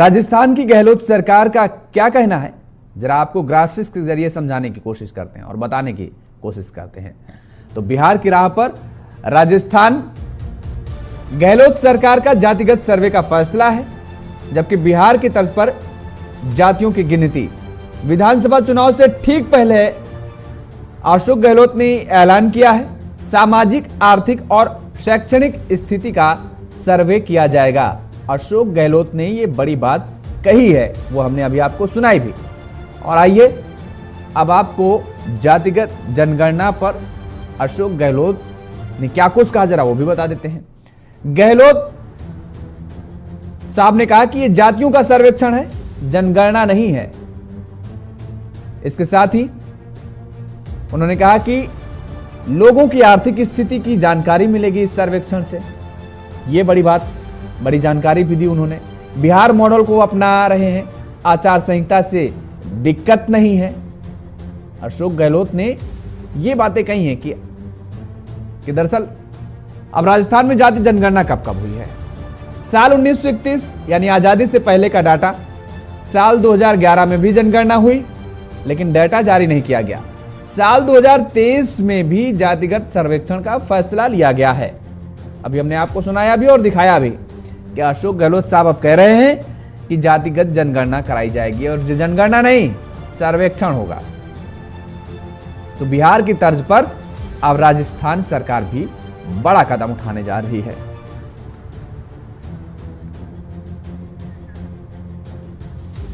राजस्थान की गहलोत सरकार का क्या कहना है, जरा आपको ग्राफिक्स के जरिए समझाने की कोशिश करते हैं और बताने की कोशिश करते हैं। तो बिहार की राह पर राजस्थान गहलोत सरकार का जातिगत सर्वे का फैसला है, जबकि बिहार की तर्ज पर जातियों की गिनती। विधानसभा चुनाव से ठीक पहले अशोक गहलोत ने ऐलान किया है, सामाजिक, आर्थिक और शैक्षणिक स्थिति का सर्वे किया जाएगा। अशोक गहलोत ने यह बड़ी बात कही है, वो हमने अभी आपको सुनाई भी। और आइए अब आपको जातिगत जनगणना पर अशोक गहलोत ने क्या कुछ कहा, जरा वो भी बता देते हैं। गहलोत साहब ने कहा कि यह जातियों का सर्वेक्षण है, जनगणना नहीं है। इसके साथ ही उन्होंने कहा कि लोगों की आर्थिक स्थिति की जानकारी मिलेगी इस सर्वेक्षण से। यह बड़ी जानकारी भी दी उन्होंने। बिहार मॉडल को अपना रहे हैं, आचार संहिता से दिक्कत नहीं है। अशोक गहलोत ने यह बातें कही हैं कि दरअसल अब राजस्थान में जाति जनगणना कब कब हुई है। साल 1931 यानी आजादी से पहले का डाटा, साल 2011 में भी जनगणना हुई लेकिन डाटा जारी नहीं किया गया। साल 2023 में भी जातिगत सर्वेक्षण का फैसला लिया गया है। अभी हमने आपको सुनाया भी और दिखाया भी कि अशोक गहलोत साहब अब कह रहे हैं कि जातिगत जनगणना कराई जाएगी और जनगणना नहीं, सर्वेक्षण होगा। तो बिहार की तर्ज पर अब राजस्थान सरकार भी बड़ा कदम उठाने जा रही है।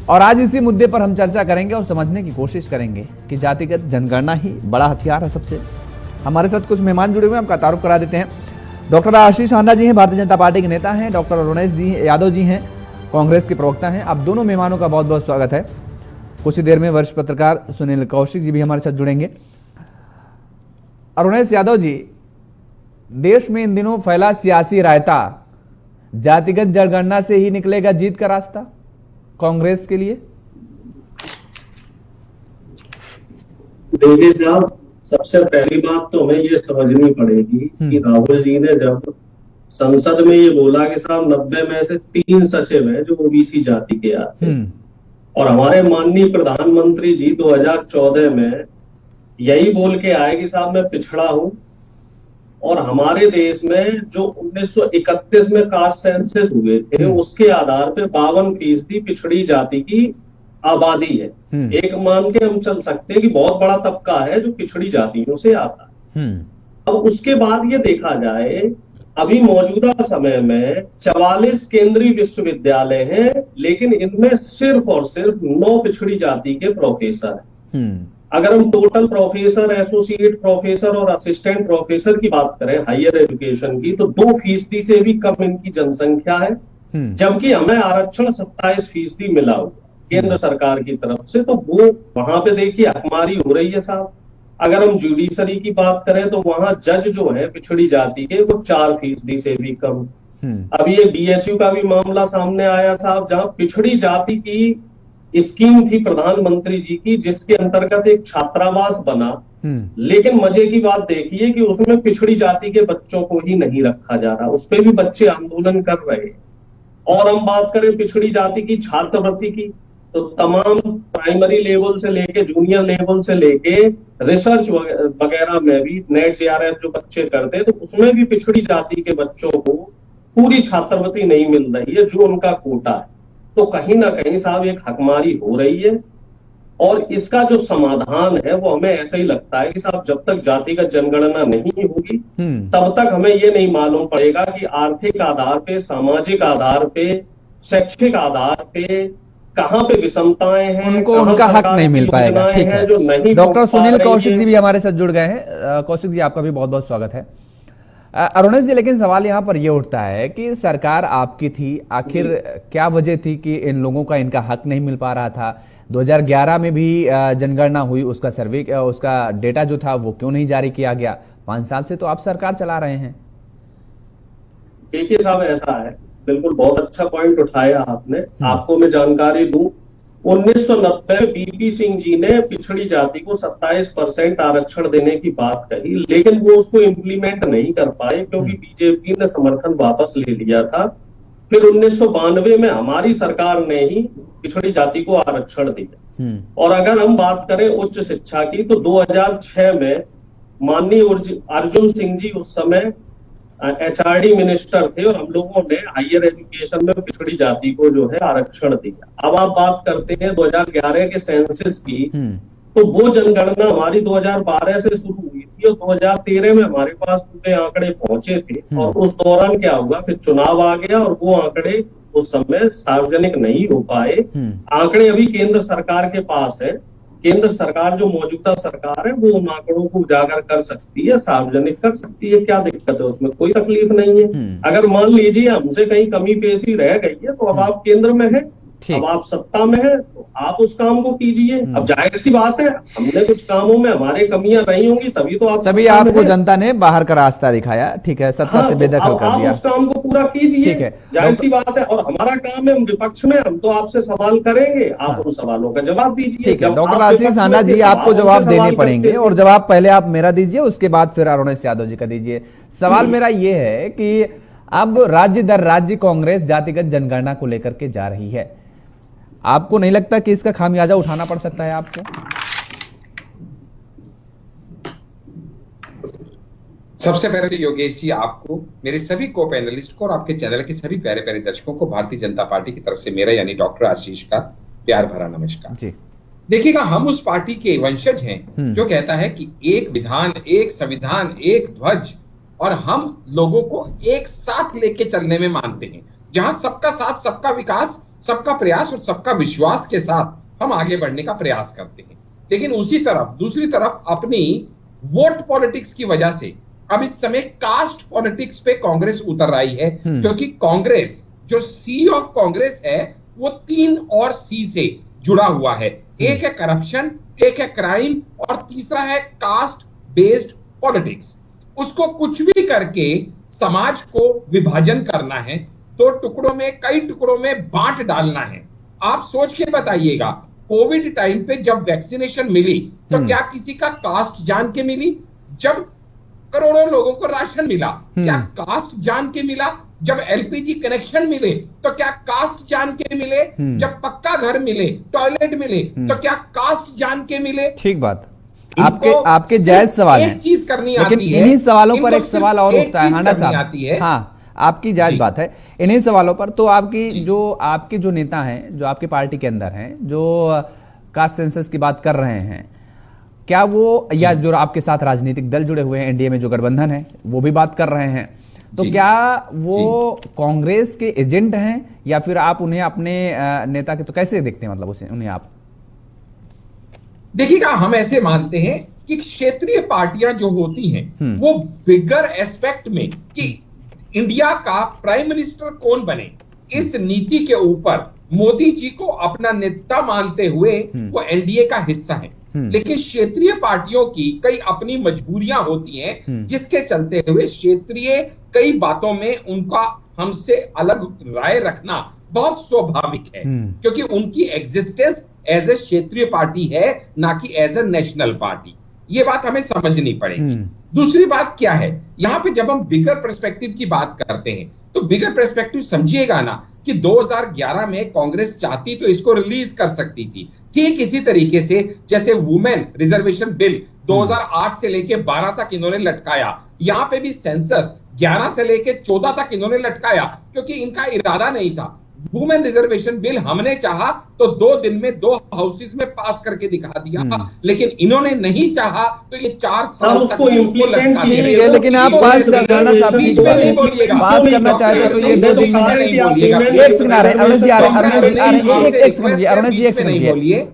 और आज इसी मुद्दे पर हम चर्चा करेंगे और समझने की कोशिश करेंगे कि जातिगत जनगणना ही बड़ा हथियार है सबसे। हमारे साथ कुछ मेहमान जुड़े हुए हैं, हमका तारुफ करा देते हैं। डॉक्टर आशीष आंडा जी हैं, भारतीय जनता पार्टी के नेता हैं। डॉक्टर अरुणेश जी यादव जी हैं, कांग्रेस के प्रवक्ता हैं। आप दोनों मेहमानों का बहुत बहुत स्वागत है। कुछ ही देर में वरिष्ठ पत्रकार सुनील कौशिक जी भी हमारे साथ जुड़ेंगे। अरुणेश यादव जी, देश में इन दिनों फैला सियासी रायता, जातिगत जनगणना से ही निकलेगा जीत का रास्ता कांग्रेस के लिए? देखिए साहब, सबसे पहली बात तो हमें ये समझनी पड़ेगी कि राहुल जी ने जब संसद में ये बोला कि साहब 90 में से 3 सचिव हैं जो ओबीसी जाति के आते हैं, और हमारे माननीय प्रधानमंत्री जी 2014 में यही बोल के आए कि साहब मैं पिछड़ा हूं, और हमारे देश में जो 1931 में कास्ट सेंसस हुए थे उसके आधार पे 52% पिछड़ी जाति की आबादी है। एक मान के हम चल सकते हैं कि बहुत बड़ा तबका है जो पिछड़ी जातियों से आता है। अब उसके बाद ये देखा जाए, अभी मौजूदा समय में 44 केंद्रीय विश्वविद्यालय हैं, लेकिन इनमें सिर्फ और सिर्फ 9 पिछड़ी जाति के प्रोफेसर हैं। अगर हम टोटल प्रोफेसर, एसोसिएट प्रोफेसर और असिस्टेंट प्रोफेसर की बात करें हायर एजुकेशन की, तो 2% से भी कम इनकी जनसंख्या है। जबकि हमें आरक्षण 27% मिला हुआ केंद्र सरकार की तरफ से, तो वो वहां पे देखिए हकमारी हो रही है साहब। अगर हम जुडिशरी की बात करें तो वहां जज जो है पिछड़ी जाति के, वो 4% से भी कम। अब ये बीएचयू का भी मामला सामने आया साहब, जहां पिछड़ी जाति की स्कीम थी प्रधानमंत्री जी की, जिसके अंतर्गत एक छात्रावास बना, लेकिन मजे की बात देखिए कि उसमें पिछड़ी जाति के बच्चों को ही नहीं रखा जा रहा, उस पर भी बच्चे आंदोलन कर रहे हैं। और हम बात करें पिछड़ी जाति की छात्रवृत्ति की, तो तमाम प्राइमरी लेवल से लेके जूनियर लेवल से लेके रिसर्च वगैरह में भी नेट जेआरएफ जो बच्चे करते हैं, तो उसमें भी पिछड़ी जाति के बच्चों को पूरी छात्रवृत्ति नहीं मिल रही है जो उनका कोटा है। तो कहीं ना कहीं साहब एक हकमारी हो रही है, और इसका जो समाधान है वो हमें ऐसा ही लगता है कि साहब जब तक जातिगत जनगणना नहीं होगी तब तक हमें ये नहीं मालूम पड़ेगा कि आर्थिक आधार पे, सामाजिक आधार पे, शैक्षिक आधार पे कहां पे विषमताएं हैं, उनको उनका हक नहीं मिल पाएगा। ठीक है, जो नहीं। डॉक्टर सुनील कौशिक जी भी हमारे साथ जुड़ गए हैं। कौशिक जी, आपका भी बहुत बहुत स्वागत है। अरुणेश जी, लेकिन सवाल यहाँ पर यह उठता है कि सरकार आपकी थी, आखिर क्या वजह थी कि इन लोगों का इनका हक नहीं मिल पा रहा था? 2011 में भी जनगणना हुई, उसका सर्वे, उसका डेटा जो था वो क्यों नहीं जारी किया गया? 5 साल से तो आप सरकार चला रहे हैं। देखिए साहब, ऐसा है, बिल्कुल बहुत अच्छा पॉइंट उठाया आपने। आपको मैं जानकारी दूं, 1990 बीपी सिंह जी ने पिछड़ी जाति को 27% आरक्षण देने की बात कही, लेकिन वो उसको इम्प्लीमेंट नहीं कर पाए क्योंकि बीजेपी ने समर्थन वापस ले लिया था। फिर 1992 में हमारी सरकार ने ही पिछड़ी जाति को आरक्षण दिया। और अगर हम बात करें उच्च शिक्षा की, तो 2006 में माननीय अर्जुन सिंह जी उस समय HRD मिनिस्टर थे और हम लोगों ने हायर एजुकेशन में पिछड़ी जाति को जो है आरक्षण दिया। अब आप बात करते हैं 2011 के सेंसस की, तो वो जनगणना हमारी 2012 से शुरू हुई थी और 2013 में हमारे पास पूरे आंकड़े पहुंचे थे। और उस दौरान क्या हुआ, फिर चुनाव आ गया और वो आंकड़े उस समय सार्वजनिक नहीं हो पाए। आंकड़े अभी केंद्र सरकार के पास है। केंद्र सरकार, जो मौजूदा सरकार है, वो उन आंकड़ों को उजागर कर सकती है, सार्वजनिक कर सकती है। क्या दिक्कत है उसमें? कोई तकलीफ नहीं है। अगर मान लीजिए हमसे कहीं कमी पेशी रह गई है, तो अब आप केंद्र में है, अब आप सत्ता में है, तो आप उस काम को कीजिए। अब जाहिर सी बात है, हमने कुछ कामों में हमारे कमियां रही होंगी, तभी आपको जनता ने बाहर का रास्ता दिखाया। ठीक है, सत्ता से बेदखल कर दिया। उस काम को पूरा कीजिए। ठीक है, जाहिर सी बात है। और हमारा काम है, हम विपक्ष में, हम तो आपसे सवाल करेंगे, आप उन सवालों का जवाब दीजिए। ठीक है, डॉक्टर आशीष आना जी, आपको जवाब देने पड़ेंगे और जवाब पहले आप मेरा दीजिए, उसके बाद फिर अरुणेश यादव जी का दीजिए। सवाल मेरा ये है कि अब राज्य दर राज्य कांग्रेस जातिगत जनगणना को लेकर के जा रही है, आपको नहीं लगता कि इसका खामियाजा उठाना पड़ सकता है आपको? सबसे पहले तो योगेश जी, आपको, मेरे सभी को पैनलिस्ट को और आपके चैनल के सभी प्यारे प्यारे दर्शकों को भारतीय जनता पार्टी की तरफ से मेरा यानी डॉक्टर आशीष का प्यार भरा नमस्कार जी। देखिएगा, हम उस पार्टी के वंशज हैं जो कहता है कि एक विधान, एक संविधान, एक ध्वज, और हम लोगों को एक साथ लेके चलने में मानते हैं, जहां सबका साथ, सबका विकास, सबका प्रयास और सबका विश्वास के साथ हम आगे बढ़ने का प्रयास करते हैं। लेकिन उसी तरफ, दूसरी तरफ, अपनी वोट पॉलिटिक्स की वजह से अब इस समय कास्ट पॉलिटिक्स पे कांग्रेस उतर आई है, क्योंकि कांग्रेस, जो सी ऑफ कांग्रेस है, वो 3 और सी से जुड़ा हुआ है। एक है करप्शन, एक है क्राइम, और तीसरा है कास्ट बेस्ड पॉलिटिक्स। उसको कुछ भी करके समाज को विभाजन करना है, 2 टुकड़ों में, कई टुकड़ों में बांट डालना है। आप सोच के बताइएगा, कोविड टाइम पे जब वैक्सीनेशन मिली तो क्या किसी का कास्ट जान के मिली? जब करोड़ों लोगों को राशन मिला, क्या कास्ट जान के मिला? जब LPG कनेक्शन मिले तो क्या कास्ट जान के मिले? जब पक्का घर मिले, टॉयलेट मिले, तो क्या कास्ट जान के मिले? ठीक बात, आपके जायज सवाल है। एक चीज करनी आती है, लेकिन इन्हीं सवालों पर एक सवाल और उठता है हाना साहब। हाँ, आपकी जायज बात है। इन्हीं सवालों पर तो आपके जो नेता हैं, जो आपकी पार्टी के अंदर हैं, जो कास्ट सेंसस की बात कर रहे हैं, क्या वो, या जो आपके साथ राजनीतिक दल जुड़े हुए हैं, एनडीए में जो गठबंधन है, वो भी बात कर रहे हैं, तो क्या वो कांग्रेस के एजेंट हैं या फिर आप उन्हें अपने नेता के, तो कैसे देखते हैं, मतलब उन्हें आप? देखिएगा, हम ऐसे मानते हैं कि क्षेत्रीय पार्टियां जो होती हैं, वो बिगर एस्पेक्ट में कि इंडिया का प्राइम मिनिस्टर कौन बने, इस नीति के ऊपर मोदी जी को अपना नेता मानते हुए वो एनडीए का हिस्सा है। लेकिन क्षेत्रीय पार्टियों की कई अपनी मजबूरियां होती हैं, जिसके चलते हुए क्षेत्रीय कई बातों में उनका हमसे अलग राय रखना बहुत स्वाभाविक है, क्योंकि उनकी एग्जिस्टेंस एज ए क्षेत्रीय पार्टी है, ना कि एज ए नेशनल पार्टी। ये बात हमें समझनी पड़ेगी। दूसरी बात क्या है, यहां पे जब हम बिगर पर्सपेक्टिव की बात करते हैं, तो बिगर पर्सपेक्टिव समझिएगा ना कि 2011 में कांग्रेस चाहती तो इसको रिलीज कर सकती थी, ठीक इसी तरीके से जैसे वुमेन रिजर्वेशन बिल 2008 से लेके 12 तक इन्होंने लटकाया। यहां पे भी सेंसस 11 से लेके 14 तक इन्होंने लटकाया, क्योंकि इनका इरादा नहीं था। वुमेन रिजर्वेशन बिल हमने चाहा तो 2 दिन में 2 हाउसेस में पास करके दिखा दिया, लेकिन इन्होंने नहीं चाहा तो ये 4 साल तक उसको लटका दिया। लेकिन आप बात करना चाहते तो ये 2 दिन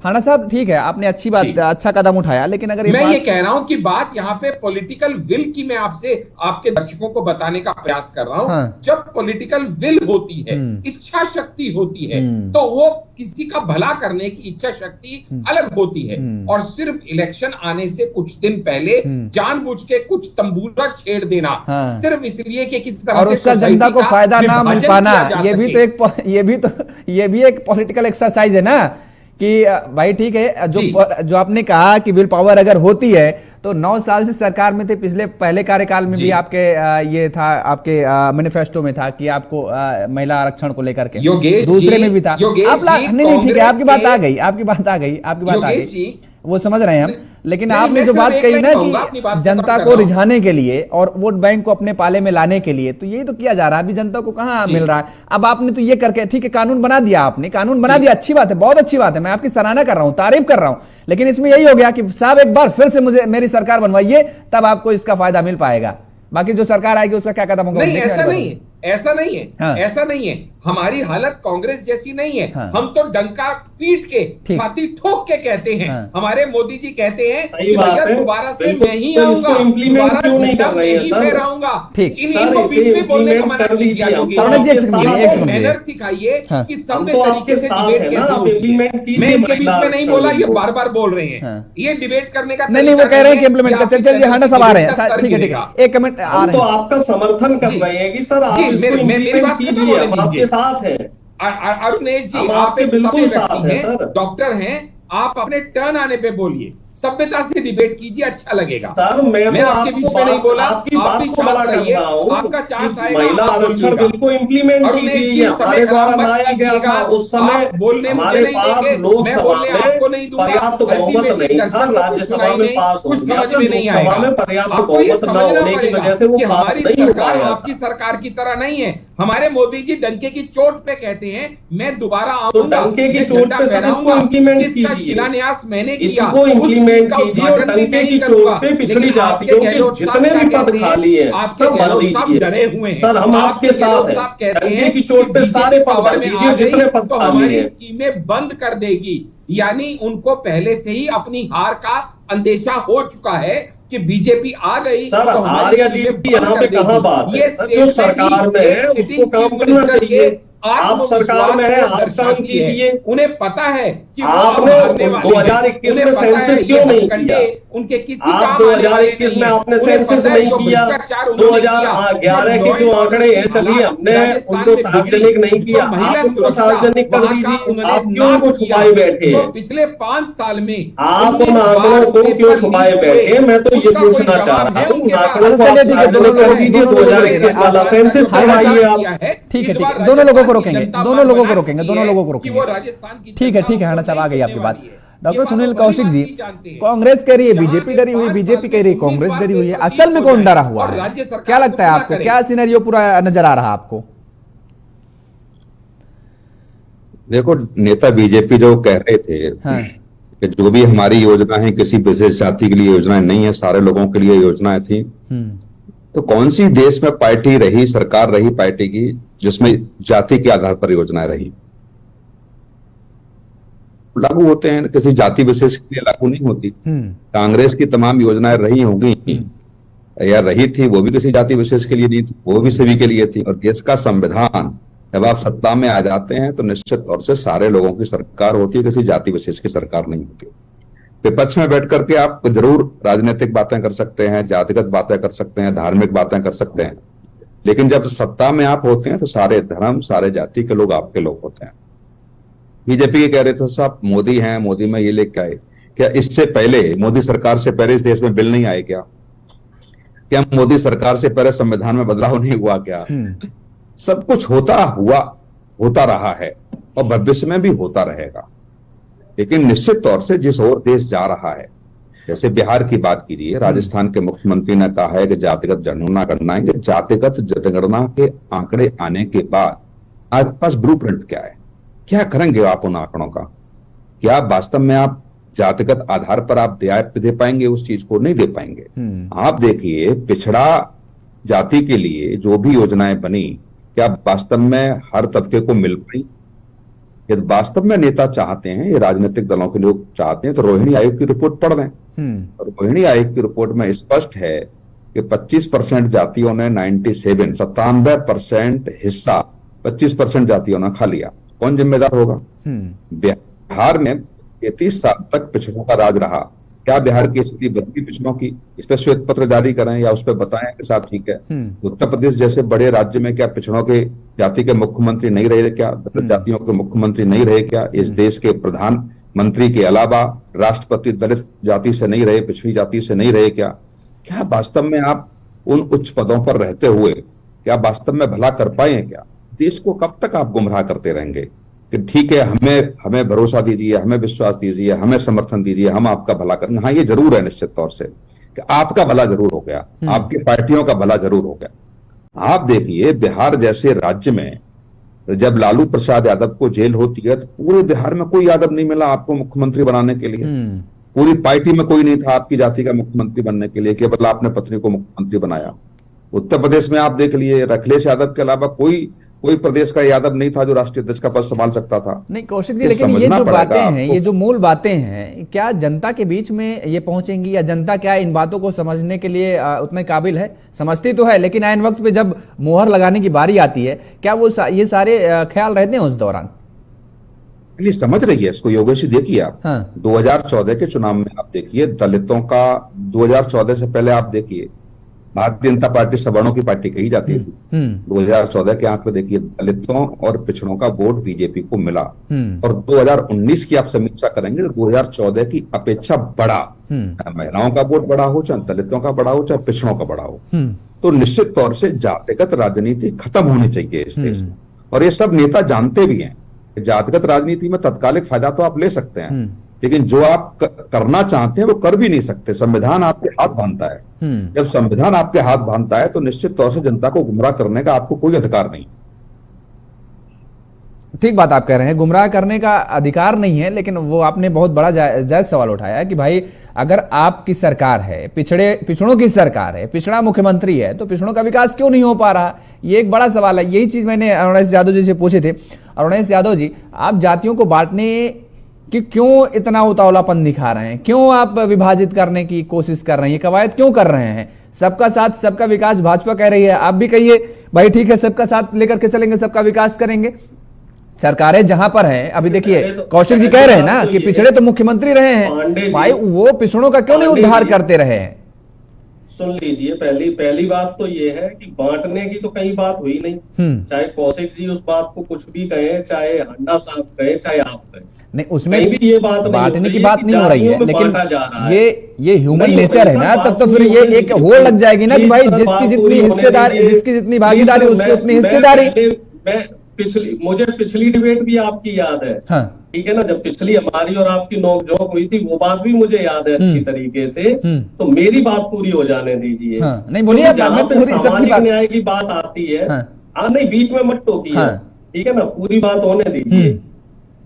हाना साहब, ठीक है, आपने अच्छी बात, अच्छा कदम उठाया, लेकिन अगर मैं ये कह रहा हूं कि बात यहाँ पे पॉलिटिकल विल की मैं आपसे, आपके दर्शकों को बताने का प्रयास कर रहा हूं। जब पॉलिटिकल विल होती है, इच्छा शक्ति होती है, तो वो किसी का भला करने की इच्छा शक्ति अलग होती है। और सिर्फ इलेक्शन आने से कुछ दिन पहले जानबूझ के कुछ तंबूरा छेड़ देना, सिर्फ इसलिए कि किसी तरह से उसका जनता को फायदा ना मिल पाना, ये भी एक पॉलिटिकल एक्सरसाइज है ना, कि भाई ठीक है, जो आपने कहा कि विल पावर अगर होती है तो 9 साल से सरकार में थे, पहले कार्यकाल में भी आपके ये था, आपके मैनिफेस्टो में था कि आपको महिला आरक्षण को लेकर के, दूसरे में भी था। नहीं ठीक है, आपकी बात आ गई, वो समझ रहे हैं हम, लेकिन आपने जो बात कही ना कि जनता को रिझाने के लिए और वोट बैंक को अपने पाले में लाने के लिए, तो यही तो किया जा रहा है। अभी जनता को कहाँ मिल रहा है? अब आपने तो ये करके ठीक है कानून बना दिया, आपने कानून बना दिया, अच्छी बात है, बहुत अच्छी बात है, मैं आपकी सराहना कर रहा हूं, तारीफ कर रहा हूं, लेकिन इसमें यही हो गया कि साहब एक बार फिर से मेरी सरकार बनवाइए, तब आपको इसका फायदा मिल पाएगा। बाकी जो सरकार आएगी उसका क्या कदम होगा? नहीं, ऐसा नहीं है, हमारी हालत कांग्रेस जैसी नहीं है। हम तो डंका पीट के, छाती ठोक के कहते हैं, हमारे मोदी जी कहते हैं कि भैया दोबारा से मैं ही आऊंगा, दोबारा झंडा मैं ही फहराऊंगा। इनको बीच में बोलने का मना कीजिए, मैनर सिखाइए कि सभ्य तरीके से डिबेट कैसे होगी। मैं इनके बीच में नहीं बोला, ये बार बार बोल रहे हैं, ये डिबेट करने का नहीं, वो कह रहे हैं कि इम्प्लीमेंट कर। चलिए हाँ सब आ रहे हैं, ठीक है, एक कमेंट आ रहे हैं, तो आपका समर्थन कर रहे हैं कि सर आप मेरी बात कीजिए, हम आपके साथ हैं। अरुणेश जी, आप एक बिल्कुल सभ्य साथ व्यक्ति हैं, हैं, डॉक्टर हैं, आप अपने टर्न आने पे बोलिए, सभ्यता से डिबेट कीजिए, अच्छा लगेगा। सर मैं आपके बीच में नहीं बोला, आपकी आप बात भी को बड़ा शांत कर रहिए, रहा हूं। आपका चांस आएगा, महिला आरक्षण बिल को इम्प्लीमेंट कीजिए, हमारे द्वारा लाया गया था, उस समय हमारे पास लोकसभा में पर्याप्त बहुमत नहीं था, राज्यसभा में पास हो गया, लोकसभा में पर्याप्त बहुमत न होने की वजह से वो पास नहीं हो पाया। आपकी सरकार की तरह नहीं है, हमारे मोदी जी डंके की चोट पे कहते हैं मैं दोबारा आऊंगा, डंके की चोट पे सर इसको इम्प्लीमेंट कीजिए, शिलान्यास मैंने किया, इसको इम्प्लीमेंट कीजिए और डंके की चोट पे पिछड़ी जातियों के जितने भी पद खाली हैं सब भर दीजिए। डरे हुए हैं, सर हम आपके साथ हैं, डंके की चोट पे सारे पद भर दीजिए जितने पद खाली हैं। स्कीमें बंद कर देगी, यानी उनको पहले से ही अपनी हार का अंदेशा हो चुका है कि बीजेपी आ गई। सर हार या जीत की यहाँ पे कहाँ बात है? जो सरकार में है उसको काम करना चाहिए। आप सरकार में है, आप काम कीजिए। उन्हें पता है कि आपने 2021 में सेंसस क्यों नहीं किया? उनके किसी आप 2021 में आपने सेंसस नहीं किया, 2011 के जो आंकड़े हैं चलिए हमने उनको सार्वजनिक नहीं किया, आप उनको सार्वजनिक कर दीजिए। आप क्यों उनको छुपाए बैठे हैं? पिछले 5 साल में आप उन आंकड़ों को क्यों छुपाए बैठे? मैं तो ये पूछना चाह रहा हूँ, आंकड़ों को आप सार्वजनिक कर दीजिए। 2021 वाला सेंसस करवाइए आप। ठीक है, दोनों लोगों को रोकेंगे, दोनों लोगों को रोकेंगे। ठीक है हरना साहब, आ गई आपकी बात। डॉक्टर सुनील कौशिक जी, कांग्रेस कह रही है बीजेपी डरी हुई, बीजेपी कह रही है कांग्रेस डरी हुई है, असल में कौन डरा हुआ है? क्या लगता है आपको, क्या सिनेरियो पूरा नजर आ रहा है आपको? देखो, नेता बीजेपी जो कह रहे थे कि जो भी हमारी योजना है किसी विशेष जाति के लिए योजनाएं नहीं है, सारे लोगों के लिए योजनाएं थी, तो कौन सी देश में पार्टी रही, सरकार रही पार्टी की जिसमें जाति के आधार पर योजनाएं रही? लागू होते हैं, किसी जाति विशेष के लिए लागू नहीं होती। कांग्रेस की तमाम योजनाएं रही होंगी या रही थी, वो भी किसी जाति विशेष के लिए नहीं थी, वो भी सभी के लिए थी। और देश का संविधान जब आप सत्ता में आ जाते हैं तो निश्चित तौर से सारे लोगों की सरकार होती है, किसी जाति विशेष की सरकार नहीं होती। विपक्ष में बैठ करके आप जरूर राजनीतिक बातें कर सकते हैं, जातिगत बातें कर सकते हैं, धार्मिक बातें कर सकते हैं, लेकिन जब सत्ता में आप होते हैं तो सारे धर्म, सारे जाति के लोग आपके लोग होते हैं। बीजेपी के कह रहे थे साहब मोदी हैं, मोदी में ये लेके आए, क्या इससे पहले मोदी सरकार से पहले इस देश में बिल नहीं आए क्या मोदी सरकार से पहले संविधान में बदलाव नहीं हुआ क्या? सब कुछ होता रहा है और भविष्य में भी होता रहेगा। लेकिन निश्चित तौर से जिस ओर देश जा रहा है, जैसे बिहार की बात कीजिए, राजस्थान के मुख्यमंत्री ने कहा है कि जातिगत जनगणना करना है। जातिगत जनगणना के आंकड़े आने के बाद आपके पास ब्लूप्रिंट क्या है? क्या करेंगे आप उन आंकड़ों का? क्या वास्तव में आप जातिगत आधार पर आप दे पाएंगे उस चीज को? नहीं दे पाएंगे। आप देखिए, पिछड़ा जाति के लिए जो भी योजनाएं बनी, क्या वास्तव में हर तबके को मिल पाई? यदि वास्तव में नेता चाहते हैं, ये राजनीतिक दलों के लोग चाहते हैं, तो रोहिणी आयोग की रिपोर्ट पढ़ लें। रोहिणी आयोग की रिपोर्ट में स्पष्ट है कि 25% जातियों ने 97% हिस्सा 25% जातियों ने खा लिया। कौन जिम्मेदार होगा? बिहार में 33 साल तक पिछड़ों का राज रहा। क्या बिहार की स्थिति बदली पिछड़ों की? इस पर श्वेत पत्र जारी करें या उस पर बताएं कि साहब ठीक है। उत्तर प्रदेश जैसे बड़े राज्य में क्या पिछड़ों के जाति के मुख्यमंत्री नहीं रहे क्या? दलित जातियों के मुख्यमंत्री नहीं रहे क्या? इस देश के प्रधान मंत्री के अलावा राष्ट्रपति दलित जाति से नहीं रहे, पिछड़ी जाति से नहीं रहे क्या? क्या वास्तव में आप उन उच्च पदों पर रहते हुए क्या वास्तव में भला कर पाए हैं क्या? देश को कब तक आप गुमराह करते रहेंगे कि ठीक है, हमें भरोसा दीजिए, हमें विश्वास दीजिए, हमें समर्थन दीजिए, हम आपका भला करेंगे। हाँ, ये जरूर है निश्चित तौर से कि आपका भला जरूर हो गया, आपके पार्टियों का भला जरूर हो गया। आप देखिए, बिहार जैसे राज्य में जब लालू प्रसाद यादव को जेल होती है तो पूरे बिहार में कोई यादव नहीं मिला आपको मुख्यमंत्री बनाने के लिए। पूरी पार्टी में कोई नहीं था आपकी जाति का मुख्यमंत्री बनने के लिए, केवल आपने पत्नी को मुख्यमंत्री बनाया। उत्तर प्रदेश में आप देख लिए, अखिलेश यादव के अलावा कोई प्रदेश का यादव नहीं था जो राष्ट्रीय अध्यक्ष का पद संभाल सकता था। नहीं कौशिक जी, लेकिन ये जो बातें हैं, ये जो मूल बातें हैं, क्या जनता के बीच में ये पहुंचेंगी, या जनता क्या इन बातों को समझने के लिए उतने काबिल है? समझती तो है, लेकिन ऐन वक्त पे जब मोहर लगाने की बारी आती है, क्या वो ये सारे ख्याल रहते हैं उस दौरान? समझ रही है इसको योगेश जी। देखिए आप, हाँ। 2014 के चुनाव में आप देखिए दलितों का, 2014 से पहले आप देखिए भारतीय जनता पार्टी सवर्णों की पार्टी कही जाती थी। 2014 के आंकड़े देखिए, दलितों और पिछड़ों का वोट बीजेपी को मिला। और 2019 की आप समीक्षा करेंगे तो 2014 की अपेक्षा बड़ा, महिलाओं का वोट बड़ा हो, चाहे दलितों का बड़ा हो, चाहे पिछड़ों का बड़ा हो। तो निश्चित तौर से जातिगत राजनीति खत्म होनी चाहिए इस देश में, और ये सब नेता जानते भी हैं। जातिगत राजनीति में तत्कालिक फायदा तो आप ले सकते हैं, लेकिन जो आप करना चाहते हैं वो कर भी नहीं सकते। संविधान आपके हाथ बांधता है। जब संविधान आपके हाथ बांधता है तो निश्चित तौर से जनता को गुमराह करने का आपको कोई अधिकार नहीं। ठीक बात आप कह रहे हैं, गुमराह करने का अधिकार नहीं है, लेकिन वो आपने बहुत बड़ा जायज सवाल उठाया है कि भाई अगर आपकी सरकार है, पिछड़ों की सरकार है, पिछड़ा मुख्यमंत्री है, तो पिछड़ों का विकास क्यों नहीं हो पा रहा? ये एक बड़ा सवाल है। यही चीज मैंने अरुणेश यादव जी से पूछे थे। अरुणेश यादव जी, आप जातियों को बांटने कि क्यों इतना उतावलापन दिखा रहे हैं? क्यों आप विभाजित करने की कोशिश कर रहे हैं? ये कवायद क्यों कर रहे हैं? सबका साथ सबका विकास भाजपा कह रही है, आप भी कहिए भाई ठीक है, सबका साथ लेकर के चलेंगे, सबका विकास करेंगे। सरकारें जहां पर हैं, अभी देखिए कौशिक जी कह रहे हैं ना कि पिछड़े तो मुख्यमंत्री रहे हैं, भाई वो पिछड़ों का क्यों नहीं उद्धार करते रहे हैं? सुन लीजिए, पहली बात तो ये है कि बांटने की तो कहीं बात हुई नहीं। चाहे कौशिक जी उस बात को कुछ भी कहे, चाहे हंडा साहब कहे, चाहे आप कहे, नहीं उसमें भी ये बात बांटने की बात नहीं हो रही है, लेकिन ये ह्यूमन नेचर है ना, तब तो फिर ये एक होड़ लग जाएगी ना कि भाई जिसकी जितनी हिस्सेदारी, जिसकी जितनी भागीदारी, उसकी उतनी हिस्सेदारी। मुझे पिछली डिबेट भी आपकी याद है, ठीक है ना, जब पिछली हमारी और आपकी नोकझोंक हुई थी, वो बात भी मुझे याद है अच्छी तरीके से। तो मेरी बात पूरी हो जाने दीजिए। नहीं बोलिए, सामाजिक न्याय की बात आती है, नहीं बीच में मत टोकिए, ठीक है ना, पूरी बात होने दीजिए।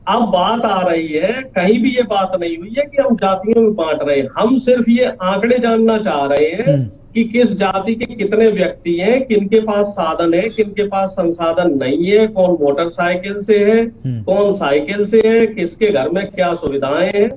अब बात आ रही है, कहीं भी ये बात नहीं हुई है कि हम जातियों में बांट रहे हैं। हम सिर्फ ये आंकड़े जानना चाह रहे हैं कि किस जाति के कितने व्यक्ति हैं, किनके पास साधन है, किनके पास संसाधन नहीं है, कौन मोटरसाइकिल से है, कौन साइकिल से है, किसके घर में क्या सुविधाएं हैं।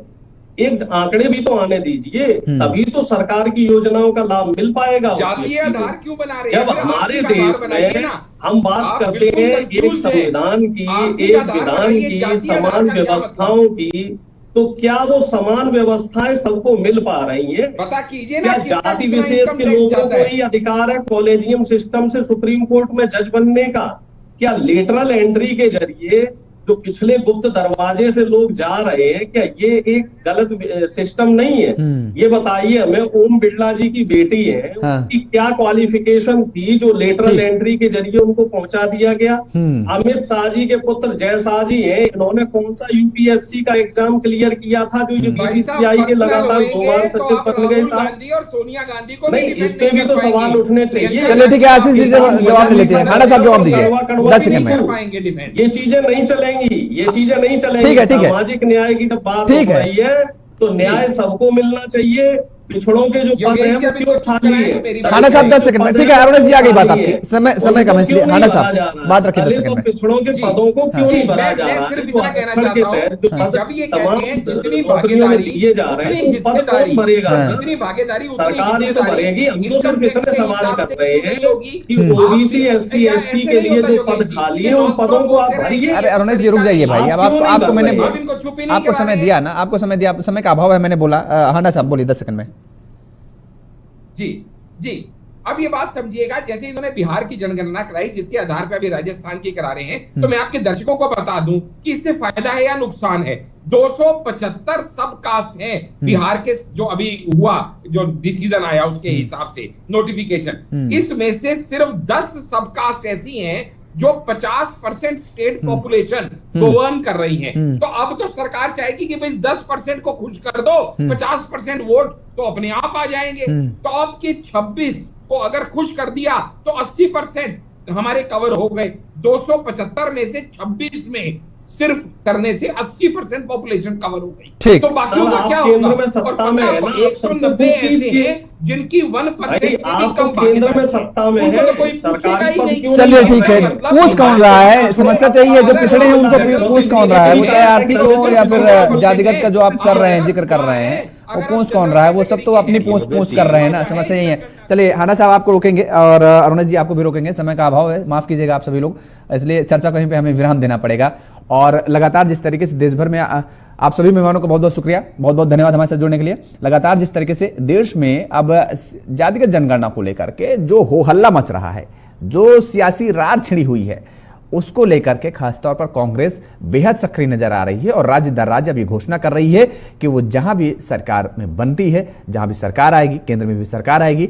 एक आंकड़े भी तो आने दीजिए, तभी तो सरकार की योजनाओं का लाभ मिल पाएगा। जातीय आधार क्यों बना रहे हैं? जब हमारे देश में हम बात करते हैं एक संविधान की, एक विधान की, समान व्यवस्थाओं की, तो क्या वो समान व्यवस्थाएं सबको मिल पा रही हैं? पता कीजिए ना, क्या जाति विशेष के लोगों को ही अधिकार है कॉलेजियम सिस्टम से सुप्रीम कोर्ट में जज बनने का? क्या लेटरल एंट्री के जरिए जो पिछले गुप्त दरवाजे से लोग जा रहे हैं, क्या ये एक गलत सिस्टम नहीं है? ये बताइए हमें। ओम बिरला जी की बेटी है, उनकी क्या क्वालिफिकेशन थी जो लेटरल एंट्री के जरिए उनको पहुंचा दिया गया? अमित शाह जी के पुत्र जय शाह जी हैं, इन्होंने कौन सा यूपीएससी का एग्जाम क्लियर किया था जो ये बीसीसीआई के लगातार 2 बार सचिव बन गए साहब? और सोनिया गांधी को नहीं, इस पे भी तो सवाल उठने चाहिए। चलिए ठीक है, आशीष जी से जवाब लेते हैं। खाना साहब जवाब दीजिए 10 सेकंड में। ये चीजें नहीं चलेंगी, ये चीजें नहीं चलेंगी। सामाजिक न्याय की जब बात हो रही है तो न्याय सबको मिलना चाहिए। पिछड़ों के जो पद हैं वो क्यों खाली है? हाना साहब 10 सेकंड में। ठीक है अरुणेश जी, आ गई बात आपकी, समय कम है इसलिए हाना साहब बात रखिए 10 सेकंड में। पिछड़ों के पदों को क्यों नहीं भरा जा रहा है? जो आरक्षण के तहत जो पद तमाम नौकरियों में दिए जा रहे हैं, वो पद कौन भरेगा? सरकार ही तो भरेगी। हम तो सिर्फ इतने सवाल कर रहे हैं कि ओबीसी एससी एसटी के लिए जो पद खाली है उन पदों को आप भरिए। अरे अरुणेश जी रुक जाइए भाई, अब आपको मैंने आपको समय दिया ना, आपको समय दिया, समय का अभाव है, मैंने बोला। हाना साहब बोलिए 10 सेकंड में। जी, अब ये बात समझिएगा, जैसे इन्होंने बिहार की जनगणना कराई जिसके आधार पर अभी राजस्थान की करा रहे हैं, तो मैं आपके दर्शकों को बता दूं कि इससे फायदा है या नुकसान है। 275 सब कास्ट हैं बिहार के, जो अभी हुआ, जो डिसीजन आया उसके हिसाब से नोटिफिकेशन, इसमें से सिर्फ 10 सब कास्ट ऐसी हैं जो 50% स्टेट पॉपुलेशन गवर्न कर रही है। तो अब तो सरकार चाहेगी कि भाई 10% को खुश कर दो, 50% वोट तो अपने आप आ जाएंगे। टॉप की 26 को अगर खुश कर दिया तो 80% हमारे कवर हो गए। 275 में से 26 में सिर्फ करने से 80% पॉपुलेशन कवर हो गई। तो बाकी का क्या होगा? केंद्र में सत्ता में है ना, 190 ऐसे हैं जिनकी 1% से भी कम केंद्र में सत्ता में है, तो कोई पूछेगा ही नहीं। चलिए ठीक है, पूछ कौन रहा है? समस्या तो यही है, जो पिछड़े हैं उनको पूछ कौन रहा है? वो चाहे आर्थिक हो या फिर जातिगत का जो आप कर रहे हैं, जिक्र कर रहे हैं, वो पूछ कौन रहा है? वो सब तो अपनी पूछ कर रहे हैं ना, समस्या यही है। चलिए हाना साहब आपको रोकेंगे और अरुण जी आपको भी रोकेंगे, समय का अभाव है, माफ कीजिएगा आप सभी लोग, इसलिए चर्चा कहीं पे हमें विराम देना पड़ेगा। और लगातार जिस तरीके से देश भर में आप सभी मेहमानों को बहुत बहुत शुक्रिया, बहुत बहुत धन्यवाद हमारे साथ जुड़ने के लिए। लगातार जिस तरीके से देश में अब जातिगत जनगणना को लेकर के जो हो हल्ला मच रहा है, जो सियासी रार छिड़ी हुई है, उसको लेकर के खासतौर पर कांग्रेस बेहद सक्रिय नजर आ रही है और राज्य दर राज्य अब ये घोषणा कर रही है कि वो जहां भी सरकार में बनती है, जहां भी सरकार आएगी, केंद्र में भी सरकार आएगी,